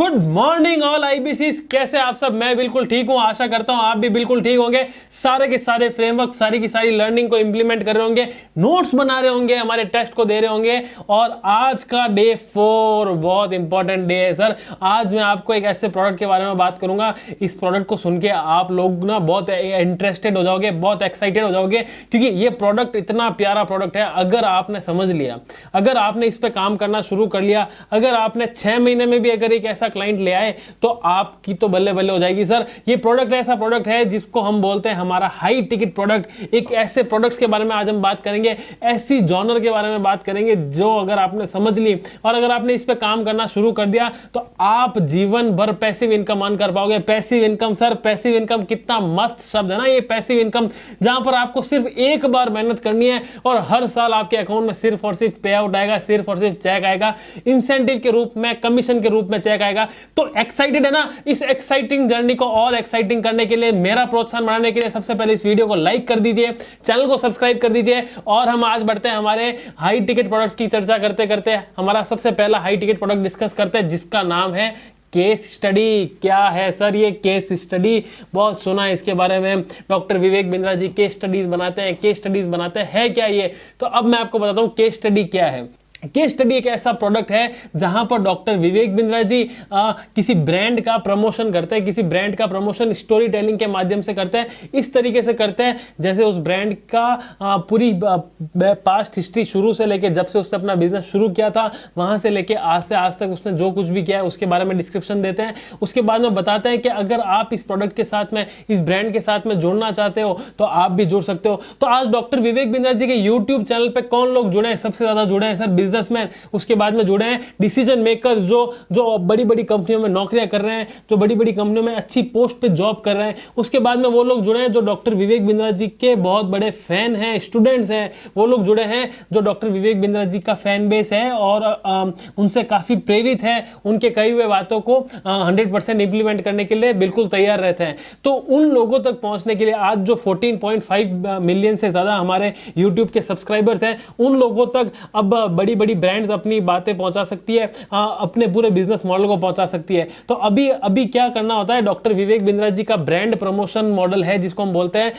Good morning all IBC, कैसे आप सब। मैं बिल्कुल ठीक हूं, आशा करता हूं आप भी बिल्कुल ठीक होंगे। सारे के सारे फ्रेमवर्क, सारी की सारी लर्निंग को इंप्लीमेंट कर रहे होंगे, नोट्स बना रहे होंगे, हमारे टेस्ट को दे रहे होंगे। और आज का डे 4 बहुत इंपॉर्टेंट डे है सर। आज मैं आपको एक ऐसे प्रोडक्ट के बारे में बात करूंगा, इस प्रोडक्ट को सुन के आप लोग ना बहुत इंटरेस्टेड हो जाओगे, बहुत एक्साइटेड हो जाओगे, क्योंकि ये प्रोडक्ट इतना प्यारा प्रोडक्ट है। अगर आपने समझ लिया, अगर आपने इस पे काम करना शुरू कर लिया, अगर आपने 6 महीने में भी अगर एक ऐसा क्लाइंट ले आए तो आपकी तो बल्ले बल्ले हो जाएगी सर। ये प्रोडक्ट ऐसा प्रोडक्ट है जिसको हम बोलते हैं हमारा हाई टिकट प्रोडक्ट। एक ऐसे प्रोडक्ट्स के बारे में आज हम बात करेंगे, ऐसी जॉनर के बारे में बात करेंगे जो अगर आपने समझ ली और अगर आपने इस पे काम करना शुरू कर दिया तो आप जीवन भर पैसिव इनकम अर्न कर पाओगे। Passive income sir, passive income कितना मस्त शब्द है ना ये पैसिव इनकम, जहां पर आपको सिर्फ एक बार मेहनत करनी है और हर साल आपके अकाउंट में सिर्फ और सिर्फ पे आउट आएगा, सिर्फ और सिर्फ चेक आएगा, इंसेंटिव के रूप में, कमीशन के रूप में चेक आएगा। तो एक्साइटेड है ना। इस एक्साइटिंग जर्नी को और एक्साइटिंग करने के लिए, मेरा प्रोत्साहन बढ़ाने के लिए सबसे पहले इस वीडियो को लाइक कर दीजिए, चैनल को सब्सक्राइब कर दीजिए। और हम आज बढ़ते हैं हमारे हाई टिकट प्रोडक्ट्स की चर्चा करते करते हमारा सबसे पहला हाई टिकट प्रोडक्ट डिस्कस करते हैं, जिसका नाम है केस स्टडी। क्या है सर ये केस स्टडी? बहुत सुना है इसके बारे में। Doctor Vivek Bindra ji case studies बनाते हैं, केस स्टडीज बनाते हैं। क्या ये? तो अब मैं आपको बताता हूं केस स्टडी क्या है। केस स्टडी एक ऐसा प्रोडक्ट है जहां पर डॉक्टर विवेक बिंद्रा जी किसी ब्रांड का प्रमोशन करते हैं, किसी ब्रांड का प्रमोशन स्टोरी टेलिंग के माध्यम से करते हैं। इस तरीके से करते हैं जैसे उस ब्रांड का पूरी पास्ट हिस्ट्री शुरू से लेके जब से उसने अपना बिजनेस शुरू किया था वहां से लेके आज से आज तक उसने जो कुछ भी किया है उसके बारे में डिस्क्रिप्शन देते हैं। उसके बाद में बताते हैं कि अगर आप इस प्रोडक्ट के साथ में, इस ब्रांड के साथ में जुड़ना चाहते हो तो आप भी जुड़ सकते हो। तो आज डॉक्टर विवेक बिंद्रा जी के यूट्यूब चैनल पर कौन लोग जुड़े हैं? सबसे ज्यादा जुड़े हैं सर बिजनेसमैन, उसके बाद में जुड़े हैं डिसीजन मेकर्स, जो बड़ी बड़ी कंपनियों में नौकरियां कर रहे हैं, जो बड़ी बड़ी कंपनियों में अच्छी पोस्ट पे जॉब कर रहे हैं। उसके बाद में वो लोग जुड़े हैं जो डॉक्टर विवेक बिंद्रा जी के बहुत बड़े फैन हैं, स्टूडेंट्स हैं। वो लोग जुड़े हैं जो डॉक्टर विवेक बिंद्रा जी का फैन बेस है और उनसे काफी प्रेरित है, उनके कही हुए बातों को 100% इंप्लीमेंट करने के लिए बिल्कुल तैयार रहते हैं। तो उन लोगों तक पहुंचने के लिए आज जो 14.5 मिलियन से ज्यादा हमारे यूट्यूब के सब्सक्राइबर्स हैं, उन लोगों तक अब बड़ी बड़ी ब्रांड्स अपनी बातें पहुंचा सकती है, अपने पूरे बिजनेस मॉडल को पहुंचा सकती है। तो अभी क्या करना होता है, डॉक्टर विवेक बिंद्रा जी का ब्रांड प्रमोशन मॉडल है जिसको हम बोलते हैं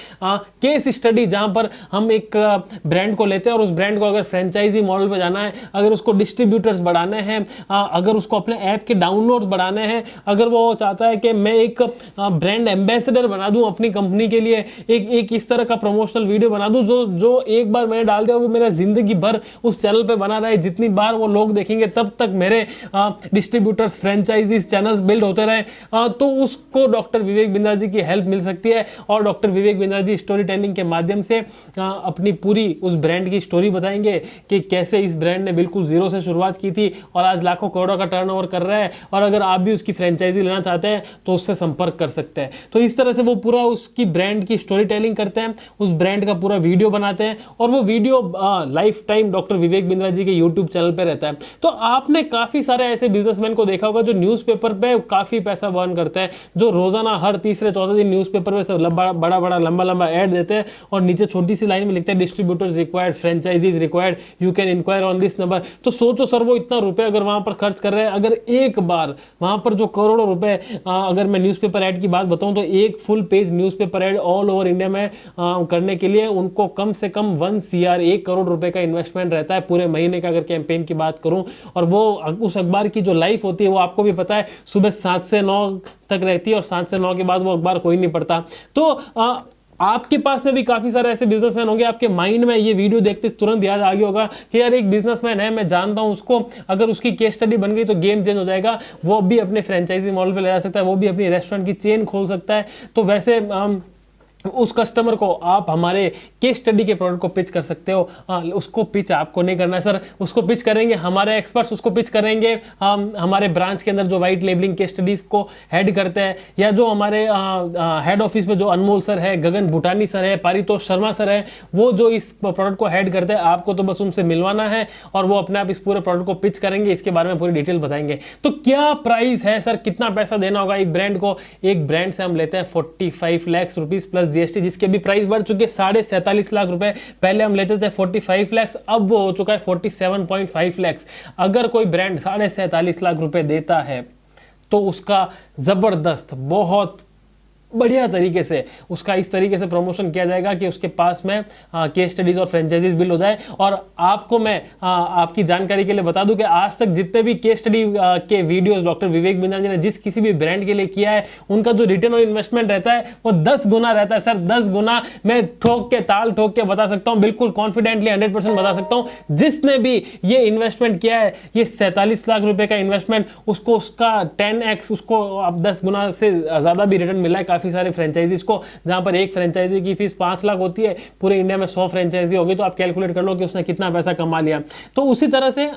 केस स्टडी, जहां पर हम एक ब्रांड को लेते हैं और उस ब्रांड को अगर फ्रेंचाइजी मॉडल पे जाना है, अगर उसको डिस्ट्रीब्यूटर्स बढ़ाने हैं, अगर उसको अपने ऐप के डाउनलोड्स बढ़ाने हैं, अगर वो चाहता है कि मैं एक ब्रांड एम्बेसडर बना दूं अपनी कंपनी के लिए, एक इस तरह का प्रमोशनल वीडियो बना दूं जो एक बार मैंने डाल दिया वो मेरा जिंदगी भर उस चैनल पे बना रहा है, जितनी बार वो लोग देखेंगे तब तक मेरे डिस्ट्रीब्यूटर्स, फ्रेंचाइजीज, चैनल्स बिल्ड होते रहे, तो उसको डॉक्टर विवेक बिंद्रा जी की हेल्प मिल सकती है। और doctor Vivek Bindra ji story telling के माध्यम से अपनी पूरी उस ब्रांड की स्टोरी बताएंगे कि कैसे इस ब्रांड ने बिल्कुल जीरो से शुरुआत की थी और आज लाखों करोड़ों का टर्नओवर कर रहा है। और अगर आप भी उसकी फ्रेंचाइजी लेना चाहते हैं तो उससे संपर्क कर सकते हैं। तो इस तरह से वो पूरा उसकी ब्रांड की स्टोरी टेलिंग करते हैं, उस ब्रांड का पूरा वीडियो बनाते हैं और वो video life time doctor Vivek Bindra ji के यूट्यूब चैनल पे रहता है। तो आपने काफी सारे ऐसे बिजनेसमैन को देखा होगा जो न्यूज़पेपर पे काफी पैसा बर्न करते हैं, जो रोजाना हर तीसरे चौथे दिन न्यूज़पेपर में सब बड़ा बड़ा लंबा लंबा ऐड देते हैं और नीचे छोटी सी लाइन में लिखते हैं distributors required, franchisees required, you can inquire on this number. तो सोचो सर वो इतना रुपए अगर वहां पर खर्च कर रहे हैं, अगर एक बार वहां पर जो करोड़ों रुपए, अगर मैं न्यूज़पेपर ऐड की बात बताऊं तो एक full page newspaper ad all over India में करने के लिए उनको कम से कम 1 CR 1 करोड़ रुपए का इन्वेस्टमेंट रहता है पूरे महीने का, अगर कैंपेन की बात करूं। और वो उस अखबार की जो लाइफ होती है वो आपको भी पता है, सुबह 7 से 9 तक रहती है और 7 से 9 के बाद वो अखबार कोई नहीं पढ़ता। तो आपके पास में भी काफी सारे ऐसे बिजनेसमैन होंगे, आपके माइंड में ये वीडियो देखते तुरंत याद आ गया होगा कि यार एक बिजनेसमैन है, मैं जानता हूं उसको, अगर उसकी केस स्टडी बन गई तो गेम चेंज हो जाएगा, वो भी अपने फ्रेंचाइजी मॉडल पे ले जा सकता है, वो भी अपनी रेस्टोरेंट की चेन खोल सकता है। तो वैसे उस कस्टमर को आप हमारे केस स्टडी के प्रोडक्ट को पिच कर सकते हो। उसको पिच आपको नहीं करना है सर, उसको पिच करेंगे हमारे एक्सपर्ट्स, उसको पिच करेंगे हमारे ब्रांच के अंदर जो वाइट लेबलिंग केस स्टडीज को हेड करते हैं, या जो हमारे हेड ऑफिस में जो अनमोल सर है, गगन भूटानी सर है, पारितोष शर्मा सर है, वो जो इस प्रोडक्ट को हेड करते हैं, आपको तो बस उनसे मिलवाना है और वो अपने आप इस पूरे प्रोडक्ट को पिच करेंगे, इसके बारे में पूरी डिटेल बताएंगे। तो क्या प्राइस है सर, कितना पैसा देना होगा एक ब्रांड को? एक ब्रांड से हम लेते हैं 45 लाख रुपीज प्लस जीएसटी, जिसके भी प्राइस बढ़ चुके 47.5 लाख रुपए। पहले हम लेते थे 45 लाख, अब वो हो चुका है 47.5 लाख। अगर कोई ब्रांड 47.5 लाख रुपए देता है तो उसका ज़बरदस्त बहुत बढ़िया तरीके से उसका इस तरीके से प्रमोशन किया जाएगा कि उसके पास में केस स्टडीज और फ्रेंचाइजीज बिल्ड हो जाए। और आपको मैं आपकी जानकारी के लिए बता दूं कि आज तक जितने भी केस स्टडी के वीडियोस डॉक्टर विवेक बिंद्रा जी ने जिस किसी भी ब्रांड के लिए किया है, उनका जो रिटर्न और इन्वेस्टमेंट रहता है वो 10 गुना रहता है सर, 10 गुना। मैं ताल ठोक के बता सकता हूं, बिल्कुल कॉन्फिडेंटली 100% बता सकता हूं। जिसने भी ये इन्वेस्टमेंट किया है, ये 47 लाख रुपए का इन्वेस्टमेंट, उसको उसका 10x उसको अब 10 गुना से ज्यादा भी रिटर्न मिला है काफी सारे फ्रेंचाइजीज को। जहां पर एक फ्रेंचाइजी की फीस 5 लाख होती है, पूरे इंडिया में 100 फ्रेंचाइजी होगी, तो आप कैलकुलेट कर लो कि उसने कितना पैसा कमा लिया। तो उसी तरह से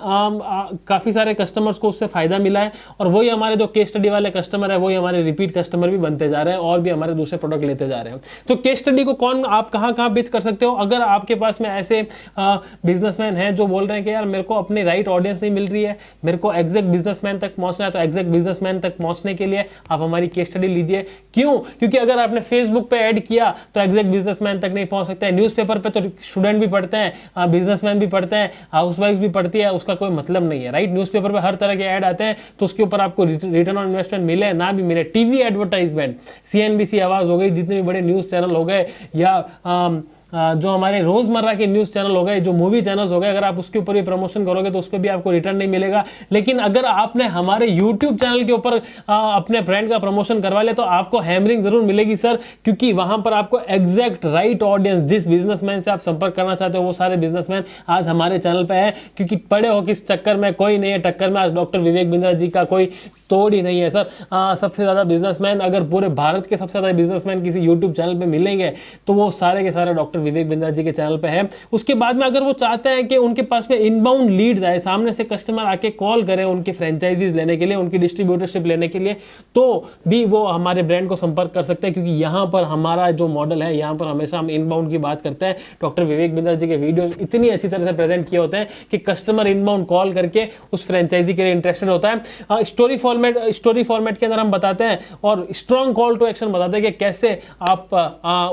काफी सारे कस्टमर्स को उससे फायदा मिला है, और वही हमारे जो केस स्टडी वाले कस्टमर है वही हमारे रिपीट कस्टमर भी बनते जा रहे हैं और भी हमारे दूसरे प्रोडक्ट लेते जा रहे हैं। तो केस स्टडी को आप कहां पिच कर सकते हो? अगर आपके पास में ऐसे बिजनेसमैन हैं जो बोल रहे हैं कि यार मेरे को अपनी राइट ऑडियंस नहीं मिल रही है, मेरे को एग्जैक्ट बिजनेसमैन तक पहुंचना है, तो एग्जैक्ट बिजनेसमैन तक पहुंचने के लिए आप हमारी केस स्टडी लीजिए। क्यों? क्योंकि अगर आपने फेसबुक पे ऐड किया तो एग्जैक्ट बिजनेसमैन तक नहीं पहुंच सकते हैं। न्यूज़पेपर पे तो स्टूडेंट भी पढ़ते हैं, बिजनेसमैन भी पढ़ते हैं, हाउसवाइफ भी पढ़ती है, उसका कोई मतलब नहीं है, राइट। न्यूज़पेपर पे हर तरह के ऐड आते हैं, तो उसके ऊपर आपको रिटर्न ऑन इन्वेस्टमेंट मिले ना भी मिले। टीवी एडवर्टाइजमेंट, CNBC आवाज हो गई, जितने भी बड़े न्यूज चैनल हो गए, या जो हमारे रोजमर्रा के न्यूज चैनल हो गए, जो मूवी चैनल्स हो गए, अगर आप उसके ऊपर भी प्रमोशन करोगे तो उस पर भी आपको रिटर्न नहीं मिलेगा। लेकिन अगर आपने हमारे यूट्यूब चैनल के ऊपर अपने ब्रांड का प्रमोशन करवा लिया तो आपको हैमरिंग जरूर मिलेगी सर, क्योंकि वहां पर आपको एग्जैक्ट राइट ऑडियंस, जिस बिजनेसमैन से आप संपर्क करना चाहते हो वो सारे बिजनेसमैन आज हमारे चैनल पे है। क्योंकि पड़े हो किस चक्कर में, कोई नहीं है टक्कर में, आज डॉक्टर विवेक बिंद्रा जी का कोई तोड़ ही नहीं है सर। सबसे ज्यादा बिजनेसमैन, अगर पूरे भारत के सबसे ज्यादा बिजनेसमैन किसी यूट्यूब चैनल पे मिलेंगे तो वो सारे के सारे डॉक्टर विवेक बिंद्रा जी के चैनल पे है। उसके बाद में अगर वो चाहते हैं कि उनके पास में इनबाउंड लीड्स आए, सामने से कस्टमर आके कॉल करें उनकी फ्रेंचाइजीज लेने के लिए, उनकी डिस्ट्रीब्यूटरशिप लेने के लिए, तो भी वो हमारे ब्रांड को संपर्क कर सकते हैं। क्योंकि यहाँ पर हमारा जो मॉडल है, यहाँ पर हमेशा हम इनबाउंड की बात करते हैं। डॉक्टर विवेक बिंद्रा जी के वीडियो इतनी अच्छी तरह से प्रेजेंट किए होते हैं कि कस्टमर इनबाउंड कॉल करके उस फ्रेंचाइजी के लिए इंटरेस्टेड होता है। स्टोरी फॉर्मेट के अंदर हम बताते हैं और स्ट्रॉन्ग कॉल टू एक्शन बताते हैं कि कैसे आप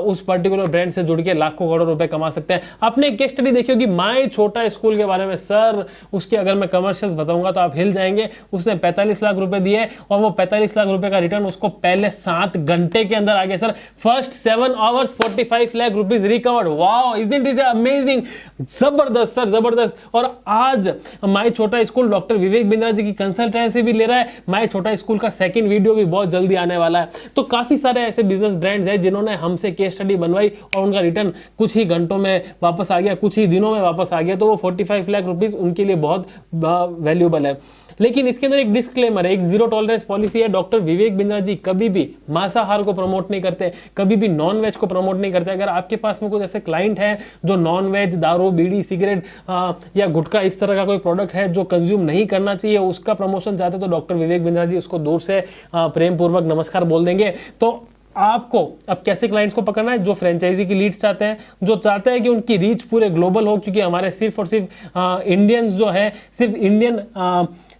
उस पर्टिकुलर ब्रांड से जुड़ के लाखों करोड़ रुपए कमा सकते हैं। आपने एक केस स्टडी देखी होगी माय छोटा स्कूल के बारे में सर, उसके अगर मैं कमर्शियल्स बताऊंगा तो आप हिल जाएंगे। उसने 45 लाख रुपए दिए और वो 45 लाख रुपए का रिटर्न उसको पहले 7 घंटे के अंदर आ गया sir. First 7 hours 45 lakh rupees recovered. Wow, isn't it amazing? जबरदस्त सर, जबरदस्त। और आज माय छोटा स्कूल डॉक्टर विवेक बिंद्रा जी की कंसल्टेंसी भी ले रहा है। माय छोटा स्कूल का सेकंड वीडियो भी बहुत जल्दी आने वाला है। तो काफी सारे ऐसे बिजनेस ब्रांड्स हैं जिन्होंने हमसे केस स्टडी बनवाई और उनका रिटर्न कुछ ही घंटों में वापस आ गया, कुछ ही दिनों में वापस आ गया। तो वो 45 लाख रुपीस उनके लिए बहुत वैल्यूएबल है। लेकिन इसके अंदर एक डिस्क्लेमर है, एक जीरो टॉलरेंस पॉलिसी है। डॉक्टर विवेक बिंद्रा जी कभी भी मांसाहार को प्रमोट नहीं करते, कभी भी नॉन वेज को प्रमोट नहीं करते। अगर आपके पास में कुछ ऐसे क्लाइंट है जो नॉन वेज, दारू, बीड़ी, सिगरेट या गुटखा इस तरह का कोई प्रोडक्ट है जो कंज्यूम नहीं करना चाहिए, उसका प्रमोशन चाहते तो डॉक्टर विवेक बिंद्रा जी उसको दूर से प्रेम पूर्वक नमस्कार बोल देंगे। तो आपको अब कैसे क्लाइंट्स को पकड़ना है? जो फ्रेंचाइजी की लीड्स चाहते हैं, जो चाहते हैं कि उनकी रीच पूरे ग्लोबल हो, क्योंकि हमारे सिर्फ और सिर्फ इंडियंस जो है, सिर्फ इंडियन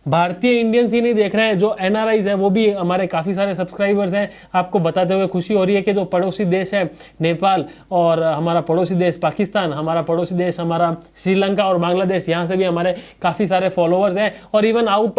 भारतीय इंडियंस ही नहीं देख रहे हैं, जो NRIs है वो भी हमारे काफ़ी सारे सब्सक्राइबर्स हैं। आपको बताते हुए खुशी हो रही है कि जो पड़ोसी देश है नेपाल और हमारा पड़ोसी देश पाकिस्तान, हमारा पड़ोसी देश हमारा श्रीलंका और बांग्लादेश, यहाँ से भी हमारे काफ़ी सारे फॉलोअर्स हैं। और इवन आउट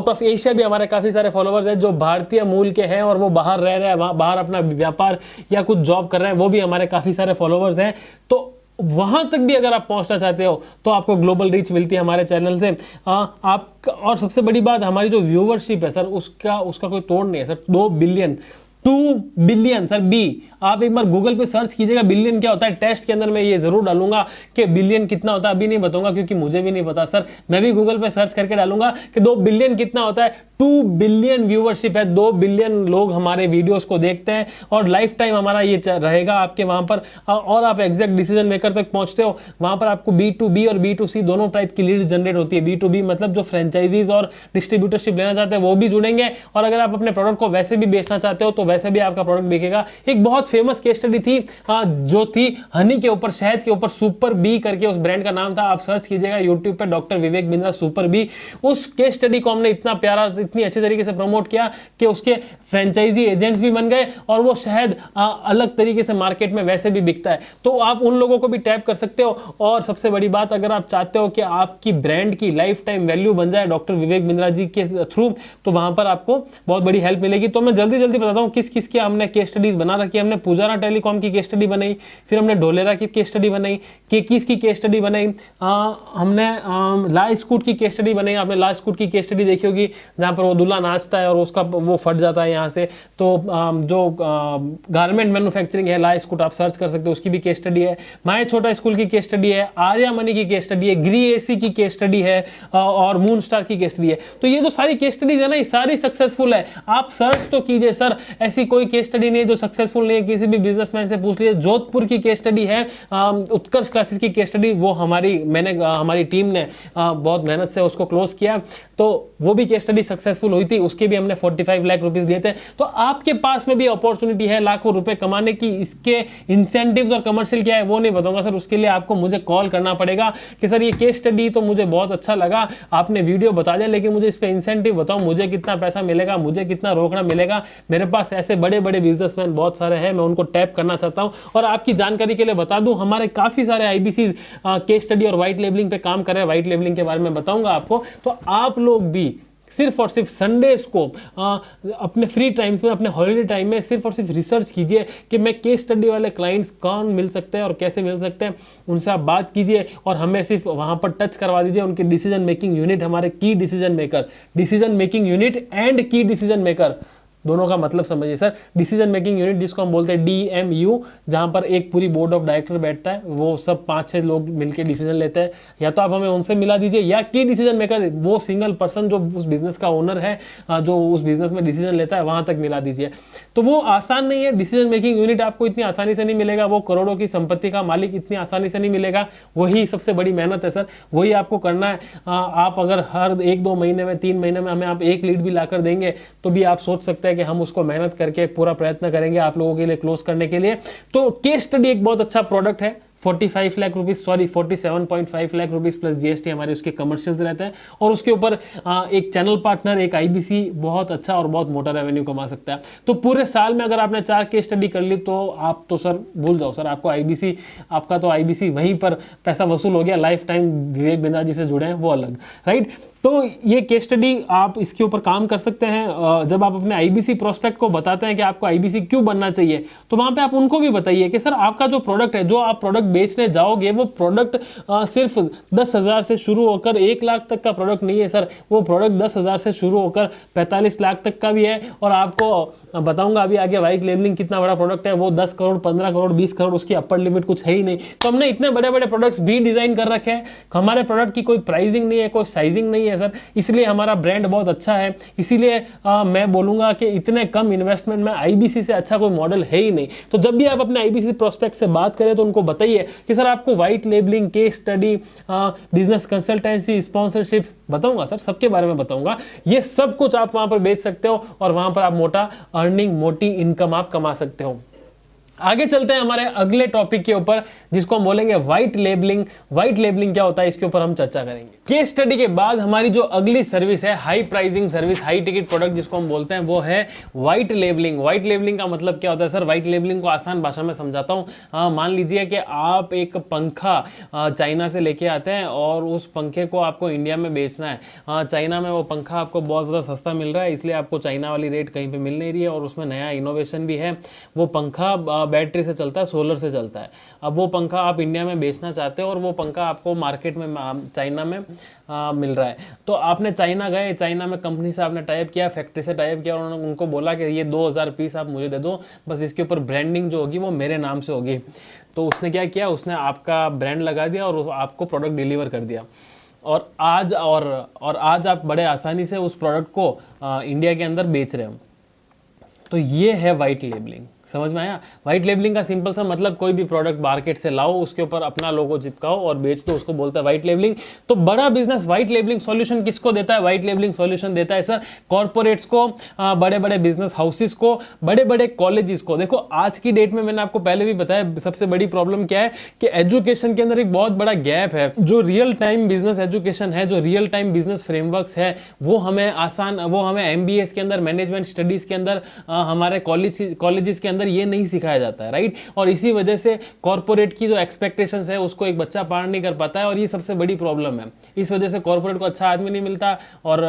ऑफ एशिया भी हमारे काफ़ी सारे फॉलोअर्स हैं जो भारतीय मूल के हैं और वो बाहर रह रहे हैं, बाहर अपना व्यापार या कुछ जॉब कर रहे हैं, वो भी हमारे काफ़ी सारे फॉलोअर्स हैं। तो वहां तक भी अगर आप पहुंचना चाहते हो तो आपको ग्लोबल रीच मिलती है हमारे चैनल से। आप और सबसे बड़ी बात, हमारी जो व्यूवरशिप है सर, उसका कोई तोड़ नहीं है सर। 2 billion sir, B. आप एक बार गूगल पे सर्च कीजिएगा बिलियन क्या होता है। टेस्ट के अंदर मैं ये जरूर डालूंगा कि बिलियन कितना होता है, अभी नहीं बताऊंगा क्योंकि मुझे भी नहीं पता सर। मैं भी गूगल पे सर्च करके डालूंगा कि 2 बिलियन कितना होता है। 2 बिलियन व्यूवरशिप है, 2 बिलियन लोग हमारे वीडियोस को देखते हैं और लाइफ टाइम हमारा ये रहेगा आपके वहां पर। और आप एग्जैक्ट डिसीजन मेकर तक पहुंचते हो। वहां पर आपको B2B और B2C दोनों टाइप की लीड जनरेट होती है। B2B मतलब जो फ्रेंचाइजीज और डिस्ट्रीब्यूटरशिप लेना चाहते हैं वो भी जुड़ेंगे, और अगर आप अपने प्रोडक्ट को वैसे भी बेचना चाहते हो तो वैसे भी आपका प्रोडक्ट बिकेगा। एक बहुत फेमस केस स्टडी थी जो थी हनी के ऊपर, शहद के ऊपर, सुपर बी करके उस ब्रांड का नाम था। आप सर्च कीजिएगा यूट्यूब पे doctor Vivek Bindra super B. उस केस स्टडी को हमने इतना इतनी अच्छे तरीके से प्रमोट किया कि उसके फ्रेंचाइजी एजेंट्स भी बन गए और वो शहद अलग तरीके से मार्केट में वैसे भी बिकता है। तो आप उन लोगों को भी टैप कर सकते हो। और सबसे बड़ी बात, अगर आप चाहते हो कि आपकी ब्रांड की लाइफ टाइम वैल्यू बन जाए डॉक्टर विवेक बिंद्रा जी के थ्रू, तो वहां पर आपको बहुत बड़ी हेल्प मिलेगी। तो मैं जल्दी जल्दी बताता हूँ किस किस की हमने केस स्टडीज बना रखी है। हमने पुजारा टेलीकॉम की केस स्टडी बनाई, फिर हमने ढोलेरा की केस स्टडी बनाई, केकीस की केस स्टडी बनाई, हमने ला स्कूट की केस स्टडी बनाई। आपने ला स्कूट की केस स्टडी देखी होगी जहां पर वो दूल्हा नाचता है और उसका वो फट जाता है यहाँ से। तो जो गारमेंट मैन्युफैक्चरिंग है ला स्कूट, आप सर्च कर सकते हो, उसकी भी केस स्टडी है। माय छोटा स्कूल की केस स्टडी है, आर्या मनी की केस स्टडी है, ग्री एसी की केस स्टडी है और मून स्टार की केस स्टडी है। तो ये जो सारी केस स्टडीज है ना, ये सारी सक्सेसफुल है। आप सर्च तो कीजिए सर, ऐसी कोई केस स्टडी नहीं है जो सक्सेसफुल नहीं है। किसी भी बिजनेसमैन से पूछ लीजिए। जोधपुर की केस स्टडी है, उत्कर्ष क्लासेस की केस स्टडी, वो हमारी टीम ने बहुत मेहनत से उसको क्लोज किया, तो वो भी केस स्टडी सक्सेसफुल हुई थी। उसके भी हमने 45 लाख रुपीस दिए थे। तो आपके पास में भी अपॉर्चुनिटी है लाखों रुपए कमाने की। इसके इंसेंटिव्स और कमर्शियल क्या है वो नहीं बताऊंगा सर, उसके लिए आपको मुझे कॉल करना पड़ेगा कि सर ये केस स्टडी तो मुझे बहुत अच्छा लगा, आपने वीडियो बता दिया, लेकिन मुझे इस पे इंसेंटिव बताओ, मुझे कितना पैसा मिलेगा, मुझे कितना रोकड़ा मिलेगा। मेरे पास ऐसे बड़े बड़े बिजनेसमैन बहुत सारे हैं, मैं उनको टैप करना चाहता हूं। और आपकी जानकारी के लिए बता दूं, हमारे काफी सारे आईबीसी केस स्टडी और व्हाइट लेबलिंग पे काम कर रहे हैं। व्हाइट लेबलिंग के बारे में बताऊंगा आपको। तो आप लोग भी सिर्फ और सिर्फ संडेज को अपने फ्री टाइम्स में, अपने हॉलीडे टाइम में सिर्फ और सिर्फ रिसर्च कीजिए कि मैं केस स्टडी वाले क्लाइंट्स कौन मिल सकते हैं और कैसे मिल सकते हैं। उनसे आप बात कीजिए और हमें सिर्फ वहां पर टच करवा दीजिए। उनके डिसीजन मेकिंग यूनिट, हमारे की डिसीजन मेकिंग यूनिट एंड की डिसीजन मेकर, दोनों का मतलब समझिए सर। डिसीजन मेकिंग यूनिट जिसको हम बोलते हैं DMU, जहां पर एक पूरी बोर्ड ऑफ डायरेक्टर बैठता है, वो सब 5-6 लोग मिलकर डिसीजन लेते हैं। या तो आप हमें उनसे मिला दीजिए, या की डिसीजन मेकर, वो सिंगल पर्सन जो उस बिजनेस का ओनर है, जो उस बिजनेस में डिसीजन लेता है, वहां तक मिला दीजिए। तो वो आसान नहीं है। डिसीजन मेकिंग यूनिट आपको इतनी आसानी से नहीं मिलेगा, वो करोड़ों की संपत्ति का मालिक इतनी आसानी से नहीं मिलेगा। वही सबसे बड़ी मेहनत है सर, वही आपको करना है। आप अगर हर 1-2 महीने में, 3 महीने में हमें आप एक लीड भी लाकर देंगे, तो भी आप सोच सकते हैं कि हम उसको मेहनत करके पूरा प्रयत्न करेंगे आप लोगों के लिए क्लोज करने के लिए। तो केस स्टडी एक बहुत अच्छा प्रोडक्ट है। 45 lakh rupees, sorry 47.5 lakh rupees plus GST हमारे उसके कमर्शियल्स रहते हैं। और उसके ऊपर एक चैनल पार्टनर, एक आईबीसी बहुत अच्छा और बहुत मोटा रेवेन्यू कमा सकता है। तो पूरे साल में अगर आपने 4 केस स्टडी कर ली तो आप तो सर भूल जाओ सर, आपको आईबीसी, आपका तो आईबीसी वहीं पर पैसा वसूल हो गया। लाइफ टाइम विवेक बिंद्रा जी से जुड़े हैं वो अलग, राइट। तो ये केस स्टडी आप इसके ऊपर काम कर सकते हैं। जब आप अपने आईबीसी प्रोस्पेक्ट को बताते हैं कि आपको आईबीसी क्यों बनना चाहिए, तो वहां पे आप उनको भी बताइए कि सर आपका जो प्रोडक्ट है, जो आप प्रोडक्ट बेचने जाओगे, वो प्रोडक्ट सिर्फ 10,000 से शुरू होकर 1 लाख तक का प्रोडक्ट नहीं है सर। वो प्रोडक्ट 10,000 से शुरू होकर 45 लाख तक का भी है। और आपको बताऊंगा अभी आगे व्हाइट लेबलिंग कितना बड़ा प्रोडक्ट है। वो 10 करोड़, 15 करोड़, 20 करोड़, उसकी अपर लिमिट कुछ है ही नहीं। तो हमने इतने बड़े बड़े प्रोडक्ट्स भी डिजाइन कर रखे हैं। हमारे प्रोडक्ट की कोई प्राइसिंग नहीं है, कोई साइजिंग नहीं है सर, इसलिए हमारा ब्रांड बहुत अच्छा है। इसीलिए मैं बोलूंगा कि इतने कम इन्वेस्टमेंट में आईबीसी से अच्छा कोई मॉडल है ही नहीं। तो जब भी आप अपने आईबीसी प्रोस्पेक्ट से बात करें तो उनको बताइए कि सर आपको white labelling, case study, business consultancy, sponsorships, बताऊंगा सर, सबके बारे में बताऊंगा। ये सब कुछ आप वहां पर बेच सकते हो और वहां पर आप मोटा अर्निंग, मोटी इनकम आप कमा सकते हो। आगे चलते हैं हमारे अगले टॉपिक के ऊपर, जिसको हम बोलेंगे व्हाइट लेबलिंग। व्हाइट लेबलिंग क्या होता है, इसके ऊपर हम चर्चा करेंगे। केस स्टडी के बाद हमारी जो अगली सर्विस है, high pricing service, high ticket product जिसको हम बोलते हैं, वो है व्हाइट लेबलिंग। व्हाइट लेबलिंग का मतलब क्या होता है सर? व्हाइट लेबलिंग को आसान भाषा में समझाता हूँ। मान लीजिए कि आप एक पंखा चाइना से लेके आते हैं और उस पंखे को आपको इंडिया में बेचना है। चाइना में वो पंखा आपको बहुत ज़्यादा सस्ता मिल रहा है, इसलिए आपको चाइना वाली रेट कहीं पर मिल नहीं रही है, और उसमें नया इनोवेशन भी है। वो पंखा बैटरी से चलता है, सोलर से चलता है। अब वो पंखा आप इंडिया में बेचना चाहते हो और वो पंखा आपको मार्केट में, चाइना में मिल रहा है। तो आपने चाइना गए, चाइना में कंपनी से आपने टाइप किया, फैक्ट्री से टाइप किया, और उन्होंने उनको बोला कि ये 2000 पीस आप मुझे दे दो, बस इसके ऊपर ब्रांडिंग जो होगी वो मेरे नाम से होगी। तो उसने क्या किया, उसने आपका ब्रांड लगा दिया और आपको प्रोडक्ट डिलीवर कर दिया। और आज आप बड़े आसानी से उस प्रोडक्ट को इंडिया के अंदर बेच रहे हो। तो ये है व्हाइट लेबलिंग। समझ में आया? व्हाइट लेबलिंग का सिंपल सा मतलब कोई भी प्रोडक्ट मार्केट से लाओ, उसके ऊपर अपना लोगो चिपकाओ और बेच दो, उसको बोलता है व्हाइट लेबलिंग। तो बड़ा बिजनेस व्हाइट लेबलिंग सॉल्यूशन किसको देता है? व्हाइट लेबलिंग सॉल्यूशन देता है सर कॉर्पोरेट्स को, बड़े बड़े बिजनेस हाउसेस को, बड़े बड़े कॉलेजेस को। देखो आज की डेट में मैंने आपको पहले भी बताया सबसे बड़ी प्रॉब्लम क्या है कि एजुकेशन के अंदर एक बहुत बड़ा गैप है। जो रियल टाइम बिजनेस एजुकेशन है, जो रियल टाइम बिजनेस फ्रेमवर्क्स है, वो हमें एमबीए के अंदर, मैनेजमेंट स्टडीज के अंदर, हमारे कॉलेजेस के अंदर ये नहीं सिखाया जाता है, राइट। और इसी वजह से कॉर्पोरेट की जो एक्सपेक्टेशंस है उसको एक बच्चा पार नहीं कर पाता है, और ये सबसे बड़ी प्रॉब्लम है। इस वजह से कॉर्पोरेट को अच्छा आदमी नहीं मिलता और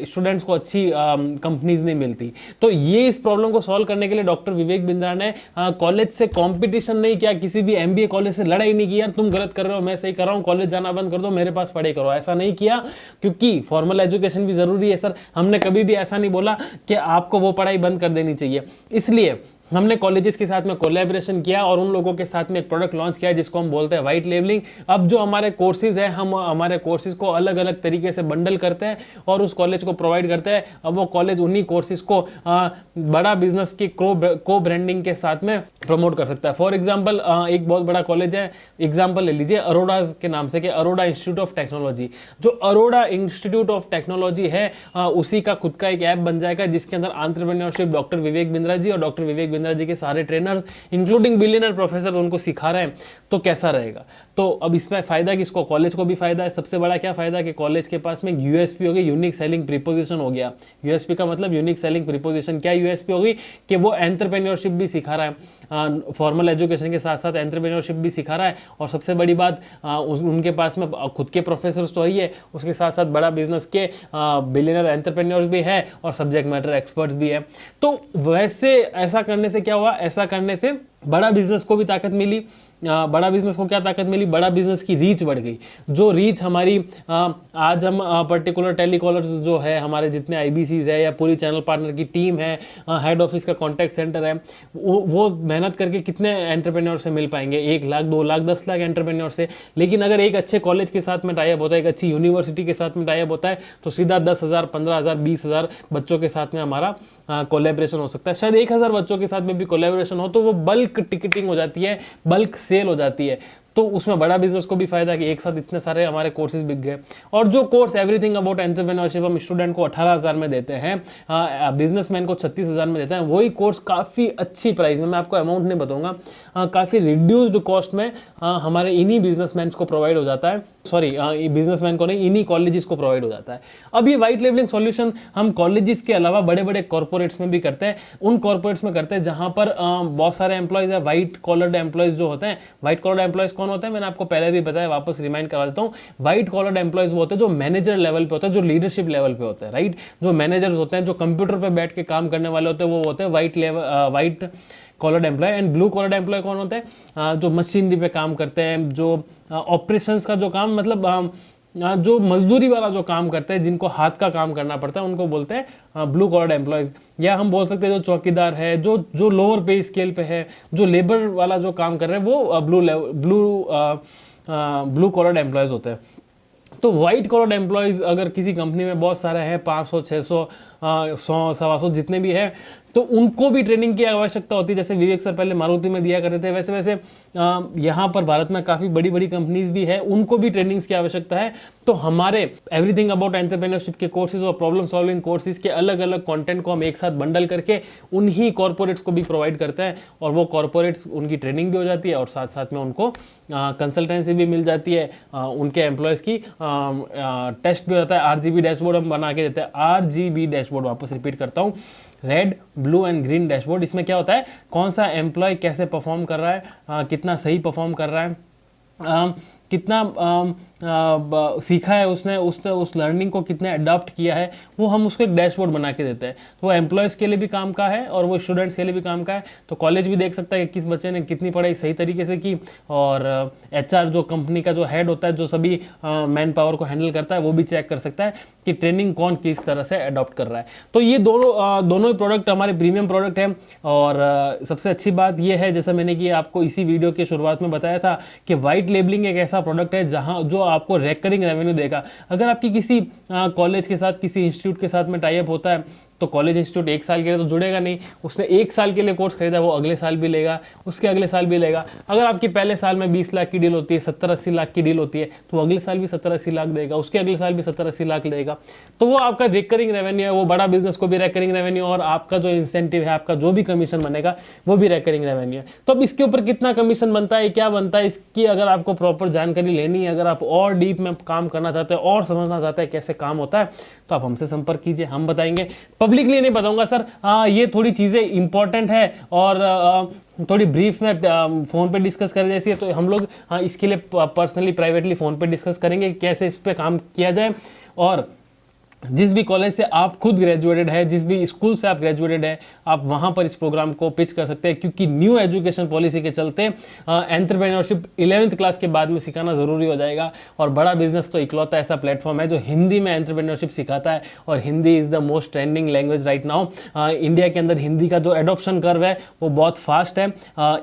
स्टूडेंट्स को अच्छी कंपनीज नहीं मिलती। तो ये इस प्रॉब्लम को सॉल्व करने के लिए डॉक्टर विवेक बिंद्रा ने कॉलेज से कंपटीशन नहीं किया, किसी भी एमबीए कॉलेज से लड़ाई नहीं की, यार तुम गलत कर रहे हो, मैं सही कर रहा हूं, कॉलेज जाना बंद कर दो, मेरे पास पढ़ाई करो, ऐसा नहीं किया। क्योंकि फॉर्मल एजुकेशन भी जरूरी है सर, हमने कभी भी ऐसा नहीं बोला कि आपको वो पढ़ाई बंद कर देनी चाहिए। इसलिए हमने कॉलेजेस के साथ में कोलैबोरेशन किया और उन लोगों के साथ में एक प्रोडक्ट लॉन्च किया जिसको हम बोलते हैं व्हाइट लेबलिंग। अब जो हमारे कोर्सेज है, हम हमारे कोर्सेज को अलग अलग तरीके से बंडल करते हैं और उस कॉलेज को प्रोवाइड करते हैं। अब वो कॉलेज उन्हीं कोर्सेज को बड़ा बिजनेस की को ब्रांडिंग के साथ में प्रमोट कर सकता है। फॉर एग्जाम्पल एक बहुत बड़ा कॉलेज है, एग्जाम्पल ले लीजिए अरोड़ा के नाम से, कि अरोड़ा इंस्टीट्यूट ऑफ टेक्नोलॉजी। जो अरोड़ा इंस्टीट्यूट ऑफ टेक्नोलॉजी है उसी का खुद का एक ऐप बन जाएगा जिसके अंदर एंटरप्रेन्योरशिप डॉक्टर विवेक बिंद्रा जी और डॉक्टर विवेक बिंद्रा जी के सारे ट्रेनर्स इंक्लूडिंग बिलियनर प्रोफेसर उनको सिखा रहे हैं। तो कैसा रहेगा? तो अब इसमें फायदा किसको? कॉलेज को भी फायदा है। सबसे बड़ा क्या फायदा कि कॉलेज के पास में यूएसपी हो गई, यूनिक सेलिंग प्रीपोजिशन हो गया। यूएसपी का मतलब यूनिक सेलिंग प्रीपोजिशन। क्या यूएसपी होगी? कि वो एंटरप्रेन्योरशिप भी सिखा रहा है, फॉर्मल एजुकेशन के साथ साथ एंटरप्रेन्योरशिप भी सिखा रहा है। और सबसे बड़ी बात उनके पास में खुद के प्रोफेसर्स तो ही है, उसके साथ साथ बड़ा बिजनेस के बिलियनर एंटरप्रेन्योर्स भी है और सब्जेक्ट मैटर एक्सपर्ट्स भी है। तो वैसे ऐसा करने से क्या हुआ? ऐसा करने से बड़ा बिजनेस को भी ताकत मिली। बड़ा बिजनेस को क्या ताकत मिली? बड़ा बिजनेस की रीच बढ़ गई। जो रीच हमारी आज हम पर्टिकुलर टेलीकॉलर्स जो है, हमारे जितने आईबीसीज है या पूरी चैनल पार्टनर की टीम है, हेड ऑफिस का कॉन्टैक्ट सेंटर है, वो मेहनत करके कितने एंटरप्रेन्योर से मिल पाएंगे? 1 लाख, 2 लाख, 10 लाख एंटरप्रेन्योर से। लेकिन अगर एक अच्छे कॉलेज के साथ में टाइप होता है, एक अच्छी यूनिवर्सिटी के साथ में टाइप होता है, तो सीधा 10,000, 15,000, 20,000 बच्चों के साथ में हमारा कोलैबोरेशन हो सकता है। शायद 1,000 बच्चों के साथ में भी कोलैबोरेशन हो तो वो बल्क टिकटिंग हो जाती है, बल्क सेल हो जाती है। तो उसमें बड़ा बिजनेस को भी फायदा कि एक साथ इतने सारे हमारे कोर्सेज बिक गए। और जो कोर्स एवरीथिंग अबाउट एंटरप्रेन्योरशिप हम स्टूडेंट को 18,000 में देते हैं, बिजनेसमैन को 36,000 में देते हैं, वही कोर्स काफ़ी अच्छी प्राइस में, मैं आपको अमाउंट नहीं बताऊंगा, काफ़ी रिड्यूस्ड कॉस्ट में हमारे इन्हीं बिजनेसमैन को प्रोवाइड हो जाता है। सॉरी, बिजनेसमैन को नहीं, इन्हीं कॉलेजेस को प्रोवाइड हो जाता है। अब ये व्हाइट लेबलिंग सॉल्यूशन हम कॉलेजेस के अलावा बड़े बड़े कॉर्पोरेट्स में भी करते हैं। उन कॉर्पोरेट्स में करते हैं जहां पर बहुत सारे एम्प्लॉयज है, व्हाइट कॉलर्ड एम्प्लॉयज जो होते हैं। व्हाइट कॉलर्ड एम्प्लॉयज कौन होते हैं? मैंने आपको पहले भी बताया, वापस रिमाइंड करा देता हूं। व्हाइट कॉलर्ड एम्प्लॉयज वो होते हैं जो मैनेजर लेवल पे होते हैं, जो लीडरशिप लेवल पे होते हैं, राइट। जो मैनेजर्स होते हैं, जो कंप्यूटर पे बैठ के काम करने वाले होते हैं, वो होते हैं white collared employ. And blue collared employ कौन होते हैं? जो मशीनरी पे काम करते हैं, जो ऑपरेशंस का जो काम, मतलब जो मजदूरी वाला जो काम करते हैं, जिनको हाथ का काम करना पड़ता है, उनको बोलते हैं ब्लू कॉलर्ड एम्प्लॉयज। या हम बोल सकते हैं जो चौकीदार है, जो लोअर पे स्केल पे है, जो लेबर वाला जो काम कर रहे हैं, वो ब्लू कॉलर्ड एम्प्लॉयज होते हैं। तो व्हाइट कॉलर्ड एम्प्लॉयज अगर किसी कंपनी में बहुत सारे हैं, 500, 600, 100, 125 जितने भी है, तो उनको भी ट्रेनिंग की आवश्यकता होती है। जैसे विवेक सर पहले मारुति में दिया करते थे, वैसे वैसे यहाँ पर भारत में काफ़ी बड़ी बड़ी कंपनीज भी है, उनको भी ट्रेनिंग्स की आवश्यकता है। तो हमारे एवरीथिंग अबाउट एंटरप्रेन्योरशिप के कोर्सेज और प्रॉब्लम सॉल्विंग कोर्सेज के अलग अलग कंटेंट को हम एक साथ बंडल करके उन्हीं कॉर्पोरेट्स को भी प्रोवाइड करते हैं, और वो कॉर्पोरेट्स, उनकी ट्रेनिंग भी हो जाती है और साथ साथ में उनको कंसल्टेंसी भी मिल जाती है। उनके एम्प्लॉयज़ की टेस्ट भी होता है। RGB डैशबोर्ड हम बना के देते हैं। RGB डैशबोर्ड, वापस रिपीट करता हूँ, red, blue and green dashboard. इसमें क्या होता है? कौन सा एम्प्लॉय कैसे परफॉर्म कर रहा है, कितना सही परफॉर्म कर रहा है, कितना सीखा है उसने, उस लर्निंग को कितने अडॉप्ट किया है, वो हम उसको एक डैशबोर्ड बना के देते हैं। तो वो एम्प्लॉयज़ के लिए भी काम का है और वो स्टूडेंट्स के लिए भी काम का है। तो कॉलेज भी देख सकता है कि किस बच्चे ने कितनी पढ़ाई सही तरीके से की, और HR जो कंपनी का जो हेड होता है, जो सभी मैन पावर को हैंडल करता है, वो भी चेक कर सकता है कि ट्रेनिंग कौन किस तरह से अडॉप्ट कर रहा है। तो ये दोनों ही प्रोडक्ट हमारे प्रीमियम प्रोडक्ट हैं। और सबसे अच्छी बात ये है, जैसा मैंने कि आपको इसी वीडियो के शुरुआत में बताया था, कि व्हाइट लेबलिंग एक ऐसा प्रोडक्ट है जो आपको रेकरिंग रेवेन्यू देगा। अगर आपकी किसी कॉलेज के साथ, किसी इंस्टीट्यूट के साथ में टाई अप होता है, तो कॉलेज इंस्टीट्यूट 1 साल के लिए तो जुड़ेगा नहीं, उसने 1 साल के लिए कोर्स खरीदा वो अगले साल भी लेगा, उसके अगले साल भी लेगा। अगर आपकी पहले साल में 20 लाख की डील होती है, 70-80 लाख की डील होती है, तो अगले साल भी 70-80 लाख देगा, उसके अगले साल भी 70-80 लाख देगा। तो वो आपका रिकरिंग रेवेन्यू है, वो बड़ा बिजनेस को भी रिकरिंग रेवेन्यू, और आपका जो इंसेंटिव है, आपका जो भी कमीशन बनेगा वो भी रिकरिंग रेवेन्यू है। तो अब इसके ऊपर कितना कमीशन बनता है, क्या बनता है, इसकी अगर आपको प्रॉपर जानकारी लेनी है, अगर आप और डीप में काम करना चाहते हैं और समझना चाहते हैं कैसे काम होता है, तो आप हमसे संपर्क कीजिए, हम बताएंगे। पब्लिकली नहीं बताऊंगा सर, ये थोड़ी चीज़ें इंपॉर्टेंट है और थोड़ी ब्रीफ में फ़ोन पे डिस्कस कर जैसी है, तो हम लोग इसके लिए पर्सनली प्राइवेटली फ़ोन पे डिस्कस करेंगे कैसे इस पे काम किया जाए। और जिस भी कॉलेज से आप खुद ग्रेजुएटेड है, जिस भी स्कूल से आप ग्रेजुएटेड है, आप वहाँ पर इस प्रोग्राम को पिच कर सकते हैं, क्योंकि न्यू एजुकेशन पॉलिसी के चलते एंटरप्रेन्योरशिप 11th क्लास के बाद में सिखाना ज़रूरी हो जाएगा। और बड़ा बिजनेस तो इकलौता ऐसा प्लेटफॉर्म है जो हिंदी में एंटरप्रेन्योरशिप सिखाता है, और Hindi is the most trending language right now. India के अंदर हिंदी का जो एडॉप्शन कर्व है वो बहुत फास्ट है।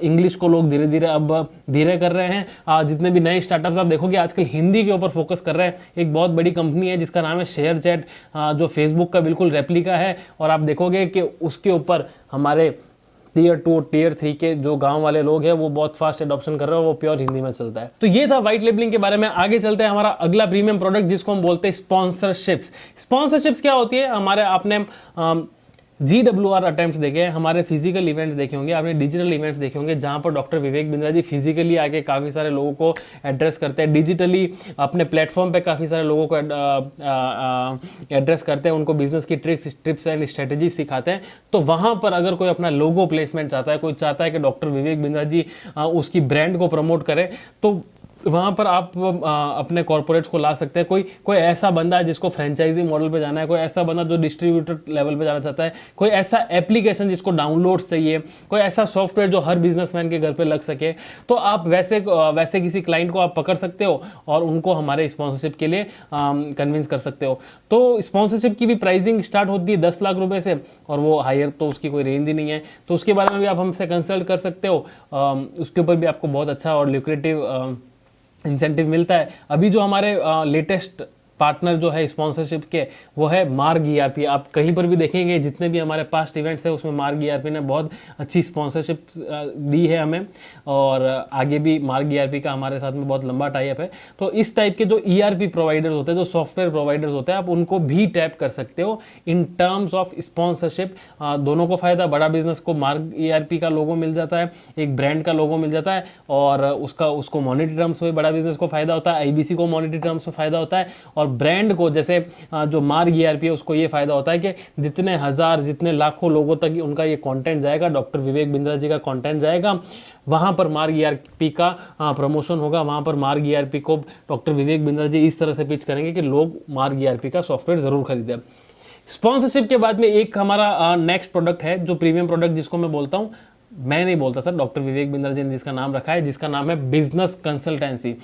इंग्लिश को लोग धीरे धीरे अब धीरे कर रहे हैं। जितने भी नए स्टार्टअप्स आप देखोगे आजकल हिंदी के ऊपर फोकस कर रहे हैं। एक बहुत बड़ी कंपनी है जिसका नाम है शेयरचैट, जो फेसबुक का बिल्कुल रेप्लिका है, और आप देखोगे कि उसके ऊपर हमारे टीयर 2 टीयर 3 के जो गांव वाले लोग हैं वो बहुत फास्ट एडॉप्शन कर रहे हैं, वो प्योर हिंदी में चलता है। तो ये था व्हाइट लेबलिंग के बारे में। आगे चलते हैं, हमारा अगला प्रीमियम प्रोडक्ट जिसको हम बोलते हैं स्पॉन्सरशिप्स। स्पॉन्सरशिप्स क्या होती है, हमारे आपने GWR अटेम्प्ट्स देखे हैं, हमारे फिजिकल इवेंट्स देखे होंगे, आपने डिजिटल इवेंट्स देखे होंगे, जहां पर डॉक्टर विवेक बिंद्रा जी फिजिकली आके काफ़ी सारे लोगों को एड्रेस करते हैं, डिजिटली अपने प्लेटफॉर्म पे काफ़ी सारे लोगों को एड्रेस करते हैं, उनको बिजनेस की ट्रिक्स टिप्स एंड स्ट्रेटेजी सिखाते हैं। तो वहां पर अगर कोई अपना लोगो प्लेसमेंट चाहता है, कोई चाहता है कि डॉक्टर विवेक बिंद्रा जी उसकी ब्रांड को प्रमोट करें, तो वहाँ पर आप अपने कॉर्पोरेट्स को ला सकते हैं। कोई ऐसा बंदा है जिसको फ्रेंचाइजी मॉडल पे जाना है, कोई ऐसा बंदा जो डिस्ट्रीब्यूटर लेवल पे जाना चाहता है, कोई ऐसा एप्लीकेशन जिसको डाउनलोड्स चाहिए, कोई ऐसा सॉफ्टवेयर जो हर बिजनेसमैन के घर पे लग सके, तो आप वैसे किसी क्लाइंट को आप पकड़ सकते हो और उनको हमारे स्पॉन्सरशिप के लिए कन्विंस कर सकते हो। तो स्पॉन्सरशिप की भी प्राइसिंग स्टार्ट होती है 10 लाख रुपए से, और वो हायर तो उसकी कोई रेंज ही नहीं है। तो उसके बारे में भी आप हमसे कंसल्ट कर सकते हो, उसके ऊपर भी आपको बहुत अच्छा और ल्यूक्रेटिव इंसेंटिव मिलता है। अभी जो हमारे लेटेस्ट पार्टनर जो है स्पॉन्सरशिप के, वो है मार्ग ERP। आप कहीं पर भी देखेंगे जितने भी हमारे पास्ट इवेंट्स है उसमें मार्ग ERP ने बहुत अच्छी स्पॉन्सरशिप दी है हमें, और आगे भी मार्ग ERP का हमारे साथ में बहुत लंबा टाइप है। तो इस टाइप के जो ERP प्रोवाइडर्स होते हैं, जो सॉफ्टवेयर प्रोवाइडर्स होते हैं, आप उनको भी टैप कर सकते हो इन टर्म्स ऑफ स्पॉन्सरशिप। दोनों को फायदा, बड़ा बिजनेस को मार्ग ERP का लोगो मिल जाता है, एक ब्रांड का लोगो मिल जाता है, और उसको मॉनेटरी टर्म्स में बड़ा बिजनेस को फायदा होता है, IBC को मॉनेटरी टर्म्स में फायदा होता है, और ब्रांड को जैसे जो मार्ग ERP है उसको ये फायदा होता है कि जितने हजार जितने लाखों लोगों तक उनका ये कंटेंट जाएगा, डॉक्टर विवेक बिंद्रा जी का कंटेंट जाएगा, वहां पर मार्ग ERP का प्रमोशन होगा, वहां पर मार्ग ERP को डॉक्टर विवेक बिंद्रा जी इस तरह से पिच करेंगे कि लोग मार्ग ERP का सॉफ्टवेयर जरूर खरीदें। स्पॉन्सरशिप के बाद में एक हमारा नेक्स्ट प्रोडक्ट है जो प्रीमियम प्रोडक्ट, जिसको मैं बोलता हूँ, मैं नहीं बोलता सर, डॉक्टर विवेक बिंद्रा जी ने जिसका नाम रखा है, जिसका नाम है बिजनेस कंसल्टेंसी।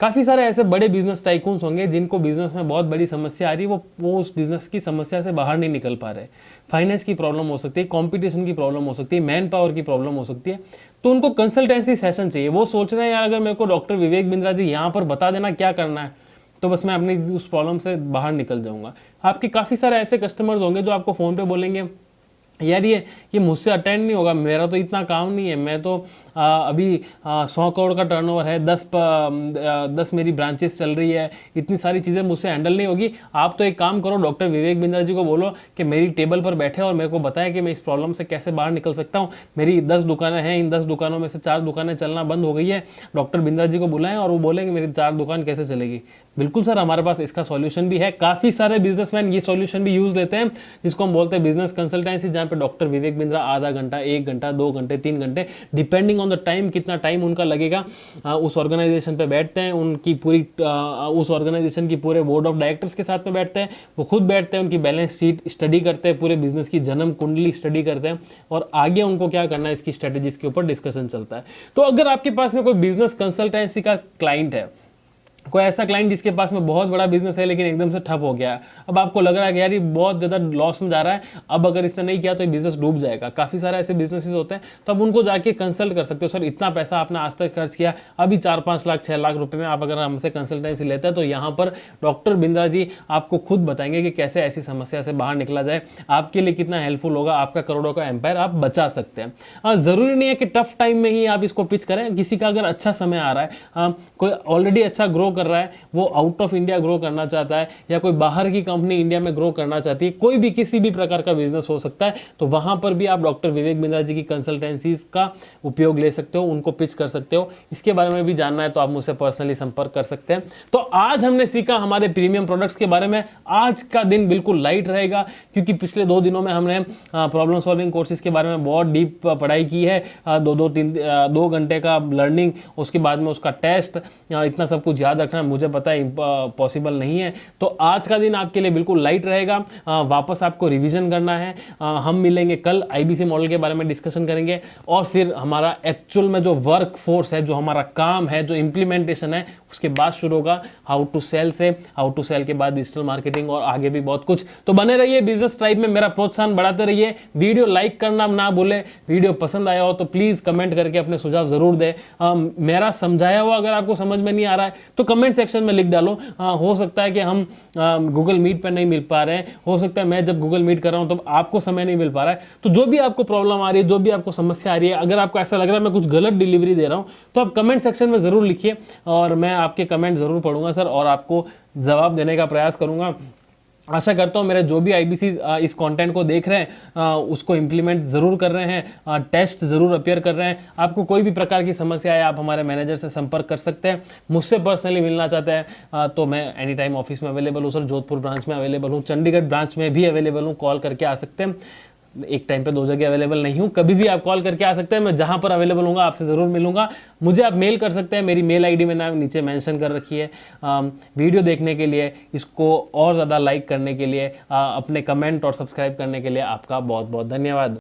काफ़ी सारे ऐसे बड़े बिजनेस टाइकून्स होंगे जिनको बिजनेस में बहुत बड़ी समस्या आ रही है, वो उस बिजनेस की समस्या से बाहर नहीं निकल पा रहे। फाइनेंस की प्रॉब्लम हो सकती है, कंपटीशन की प्रॉब्लम हो सकती है, मैन पावर की प्रॉब्लम हो सकती है, तो उनको कंसल्टेंसी सेशन चाहिए। वो सोच रहे हैं यार अगर मेरे को डॉक्टर विवेक बिंद्रा जी यहाँ पर बता देना क्या करना है, तो बस मैं अपनी उस प्रॉब्लम से बाहर निकल जाऊँगा। आपके काफ़ी सारे ऐसे कस्टमर्स होंगे जो आपको फ़ोन पर बोलेंगे यार ये मुझसे अटेंड नहीं होगा, मेरा तो इतना काम नहीं है, मैं तो अभी 100 करोड़ का टर्नओवर है, 10 मेरी ब्रांचेस चल रही है, इतनी सारी चीज़ें मुझसे हैंडल नहीं होगी। आप तो एक काम करो, डॉक्टर विवेक बिंद्रा जी को बोलो कि मेरी टेबल पर बैठे और मेरे को बताएं कि मैं इस प्रॉब्लम से कैसे बाहर निकल सकता हूँ। मेरी 10 दुकानें हैं, इन 10 दुकानों में से 4 दुकानें चलना बंद हो गई है, डॉक्टर बिंद्रा जी को बुलाएं और वो बोलेंगे मेरी 4 दुकान कैसे चलेगी। बिल्कुल सर, हमारे पास इसका सॉल्यूशन भी है। काफ़ी सारे बिजनेसमैन ये सॉल्यूशन भी यूज़ लेते हैं, जिसको हम बोलते हैं बिजनेस कंसल्टेंसी, जहाँ पे डॉक्टर विवेक बिंद्रा आधा घंटा, 1 घंटा, 2 घंटे, 3 घंटे, डिपेंडिंग ऑन द टाइम, कितना टाइम उनका लगेगा, उस ऑर्गेनाइजेशन पे बैठते हैं, उनकी पूरी उस ऑर्गेनाइजेशन की पूरे बोर्ड ऑफ डायरेक्टर्स के साथ में बैठते हैं, वो खुद बैठते हैं, उनकी बैलेंस शीट स्टडी करते हैं, पूरे बिजनेस की जन्म कुंडली स्टडी करते हैं, और आगे उनको क्या करना है इसकी स्ट्रेटेजीज के ऊपर डिस्कशन चलता है। तो अगर आपके पास में कोई बिजनेस कंसल्टेंसी का क्लाइंट है कोई ऐसा क्लाइंट जिसके पास में बहुत बड़ा बिजनेस है लेकिन एकदम से ठप हो गया है, अब आपको लग रहा है कि यार ये बहुत ज़्यादा लॉस में जा रहा है, अब अगर इसने नहीं किया तो ये बिजनेस डूब जाएगा। काफ़ी सारे ऐसे बिजनेसेस होते हैं, तो अब उनको जाके कंसल्ट कर सकते हो। सर इतना पैसा आपने आज तक खर्च किया, अभी 4-5 लाख 6 लाख रुपए में आप अगर हमसे कंसल्टेंसी लेते हैं तो यहाँ पर डॉक्टर बिंद्रा जी आपको खुद बताएंगे कि कैसे ऐसी समस्या से बाहर निकला जाए, आपके लिए कितना हेल्पफुल होगा, आपका करोड़ों का एम्पायर आप बचा सकते हैं। ज़रूरी नहीं है कि टफ टाइम में ही आप इसको पिच करें। किसी का अगर अच्छा समय आ रहा है, कोई ऑलरेडी अच्छा ग्रो कर रहा है, वो आउट ऑफ इंडिया ग्रो करना चाहता है, या कोई बाहर की कंपनी इंडिया में ग्रो करना चाहती है, कोई भी किसी भी प्रकार का बिजनेस हो सकता है, तो वहां पर भी आप डॉक्टर विवेक बिंद्रा जी की कंसल्टेंसीज का उपयोग ले सकते हो, उनको पिच कर सकते हो। इसके बारे में भी जानना है तो आप मुझसे पर्सनली संपर्क कर सकते हैं। तो आज हमने सीखा हमारे प्रीमियम प्रोडक्ट्स के बारे में। आज का दिन बिल्कुल लाइट रहेगा क्योंकि पिछले 2 दिनों में हमने प्रॉब्लम सॉल्विंग कोर्सेज के बारे में बहुत डीप पढ़ाई की है। 2 घंटे का लर्निंग, उसके बाद में उसका टेस्ट, इतना सब कुछ याद रखना मुझे पता है पॉसिबल नहीं है। तो आज का दिन आपके लिए बिल्कुल लाइट रहेगा। वापस आपको रिवीजन करना है। हम मिलेंगे कल, आईबीसी मॉडल के बारे में डिस्कशन करेंगे और फिर हमारा एक्चुअल में जो वर्क फोर्स है, जो हमारा काम है, जो इंप्लीमेंटेशन है, उसके बाद शुरू होगा हाउ टू सेल से। हाउ टू सेल के बाद डिजिटल मार्केटिंग और आगे भी बहुत कुछ। तो बने रहिए बिजनेस ट्राइब में, मेरा प्रोत्साहन बढ़ाते रहिए। वीडियो लाइक करना ना भूलें। वीडियो पसंद आया हो तो प्लीज कमेंट करके अपने सुझाव जरूर दें। मेरा समझाया हुआ अगर आपको समझ में नहीं आ रहा है तो कमेंट सेक्शन में लिख डालो। हो सकता है कि हम गूगल मीट पर नहीं मिल पा रहे हैं, हो सकता है मैं जब गूगल मीट कर रहा हूं तो आपको समय नहीं मिल पा रहा है। तो जो भी आपको प्रॉब्लम आ रही है, जो भी आपको समस्या आ रही है, अगर आपको ऐसा लग रहा है मैं कुछ गलत डिलीवरी दे रहा हूं तो आप कमेंट सेक्शन में जरूर लिखिए और मैं आपके कमेंट जरूर पढ़ूंगा सर, और आपको जवाब देने का प्रयास करूंगा। आशा करता हूँ मेरे जो भी आईबीसी इस कंटेंट को देख रहे हैं उसको इम्प्लीमेंट ज़रूर कर रहे हैं, टेस्ट ज़रूर अपियर कर रहे हैं। आपको कोई भी प्रकार की समस्या है, आप हमारे मैनेजर से संपर्क कर सकते हैं। मुझसे पर्सनली मिलना चाहते हैं तो मैं एनी टाइम ऑफिस में अवेलेबल हूँ सर। जोधपुर ब्रांच में अवेलेबल हूँ, चंडीगढ़ ब्रांच में भी अवेलेबल हूँ, कॉल करके आ सकते हैं। एक टाइम पे 2 जगह अवेलेबल नहीं हूँ, कभी भी आप कॉल करके आ सकते हैं। मैं जहाँ पर अवेलेबल हूँगा आपसे ज़रूर मिलूंगा। मुझे आप मेल कर सकते हैं, मेरी मेल आईडी मैंने नीचे मेंशन कर रखी है। वीडियो देखने के लिए, इसको और ज़्यादा लाइक करने के लिए, अपने कमेंट और सब्सक्राइब करने के लिए आपका बहुत बहुत धन्यवाद।